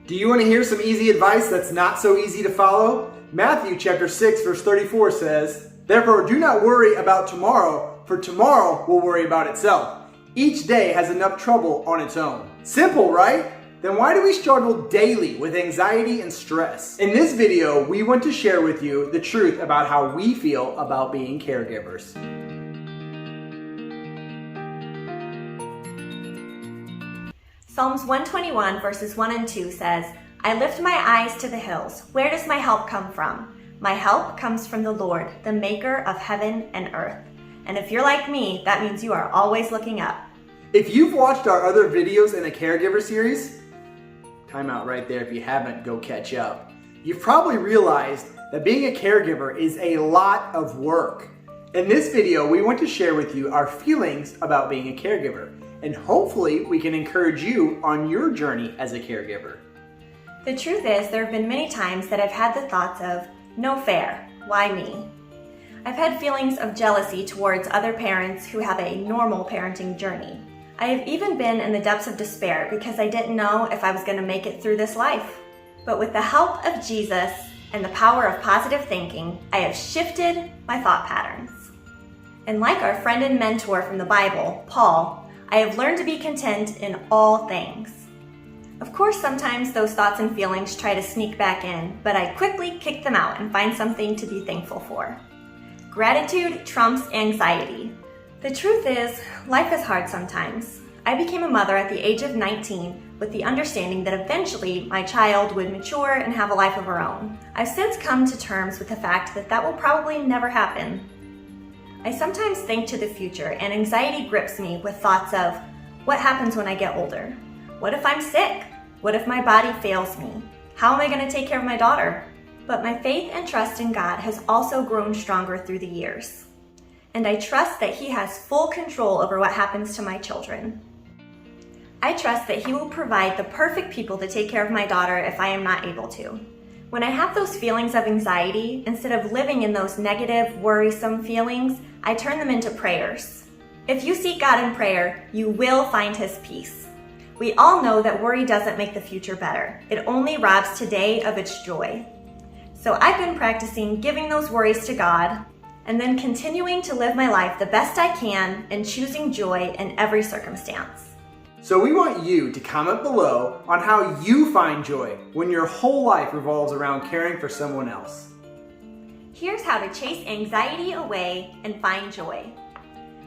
Do you want to hear some easy advice that's not so easy to follow? Matthew chapter 6 verse 34 says, "Therefore do not worry about tomorrow, for tomorrow will worry about itself. Each day has enough trouble on its own." Simple, right? Then why do we struggle daily with anxiety and stress? In this video, we want to share with you the truth about how we feel about being caregivers. Psalms 121 verses 1 and 2 says, "I lift my eyes to the hills. Where does my help come from? My help comes from the Lord, the maker of heaven and earth." And if you're like me, that means you are always looking up. If you've watched our other videos in the Caregiver series, time out right there if you haven't, go catch up. You've probably realized that being a caregiver is a lot of work. In this video, we want to share with you our feelings about being a caregiver, and hopefully we can encourage you on your journey as a caregiver. The truth is, there have been many times that I've had the thoughts of, no fair, why me? I've had feelings of jealousy towards other parents who have a normal parenting journey. I have even been in the depths of despair because I didn't know if I was going to make it through this life. But with the help of Jesus and the power of positive thinking, I have shifted my thought patterns. And like our friend and mentor from the Bible, Paul, I have learned to be content in all things. Of course, sometimes those thoughts and feelings try to sneak back in, but I quickly kick them out and find something to be thankful for. Gratitude trumps anxiety. The truth is, life is hard sometimes. I became a mother at the age of 19 with the understanding that eventually my child would mature and have a life of her own. I've since come to terms with the fact that that will probably never happen. I sometimes think to the future, and anxiety grips me with thoughts of, what happens when I get older? What if I'm sick? What if my body fails me? How am I going to take care of my daughter? But my faith and trust in God has also grown stronger through the years. And I trust that He has full control over what happens to my children. I trust that He will provide the perfect people to take care of my daughter if I am not able to. When I have those feelings of anxiety, instead of living in those negative, worrisome feelings, I turn them into prayers. If you seek God in prayer, you will find His peace. We all know that worry doesn't make the future better. It only robs today of its joy. So I've been practicing giving those worries to God and then continuing to live my life the best I can and choosing joy in every circumstance. So we want you to comment below on how you find joy when your whole life revolves around caring for someone else. Here's how to chase anxiety away and find joy.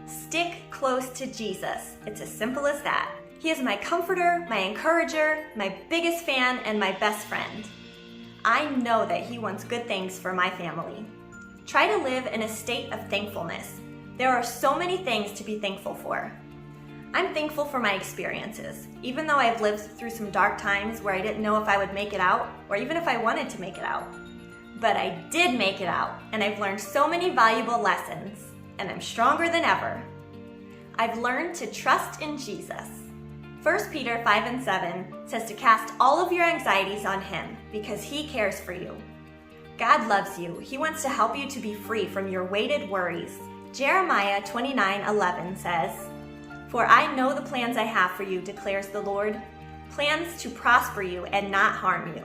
Stick close to Jesus. It's as simple as that. He is my comforter, my encourager, my biggest fan, and my best friend. I know that He wants good things for my family. Try to live in a state of thankfulness. There are so many things to be thankful for. I'm thankful for my experiences, even though I've lived through some dark times where I didn't know if I would make it out, or even if I wanted to make it out. But I did make it out, and I've learned so many valuable lessons, and I'm stronger than ever. I've learned to trust in Jesus. 1 Peter 5 and 7 says to cast all of your anxieties on Him because He cares for you. God loves you. He wants to help you to be free from your weighted worries. Jeremiah 29:11 says, "For I know the plans I have for you, declares the Lord, plans to prosper you and not harm you.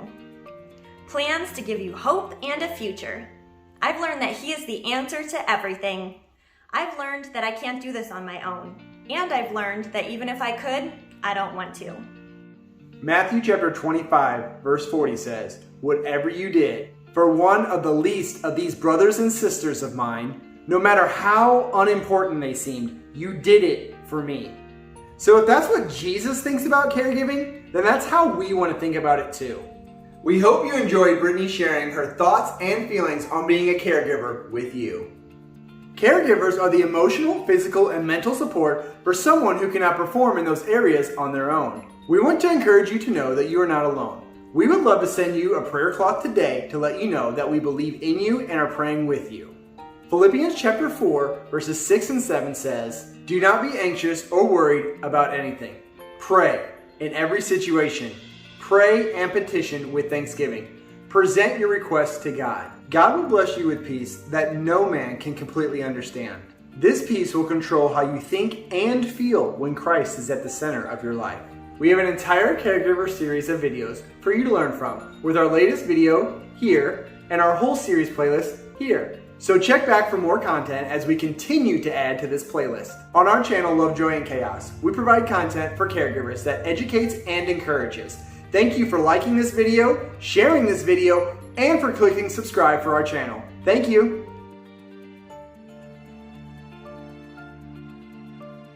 Plans to give you hope and a future." I've learned that He is the answer to everything. I've learned that I can't do this on my own. And I've learned that even if I could, I don't want to. Matthew chapter 25 verse 40 says, "Whatever you did for one of the least of these brothers and sisters of mine, no matter how unimportant they seemed, you did it for me." So if that's what Jesus thinks about caregiving, then that's how we want to think about it too. We hope you enjoyed Brittany sharing her thoughts and feelings on being a caregiver with you. Caregivers are the emotional, physical, and mental support for someone who cannot perform in those areas on their own. We want to encourage you to know that you are not alone. We would love to send you a prayer cloth today to let you know that we believe in you and are praying with you. Philippians chapter 4 verses 6 and 7 says, "Do not be anxious or worried about anything. Pray in every situation. Pray and petition with thanksgiving. Present your requests to God. God will bless you with peace that no man can completely understand. This peace will control how you think and feel when Christ is at the center of your life." We have an entire caregiver series of videos for you to learn from, with our latest video here and our whole series playlist here. So check back for more content as we continue to add to this playlist. On our channel, Love, Joy, and Chaos, we provide content for caregivers that educates and encourages. Thank you for liking this video, sharing this video, and for clicking subscribe for our channel. Thank you.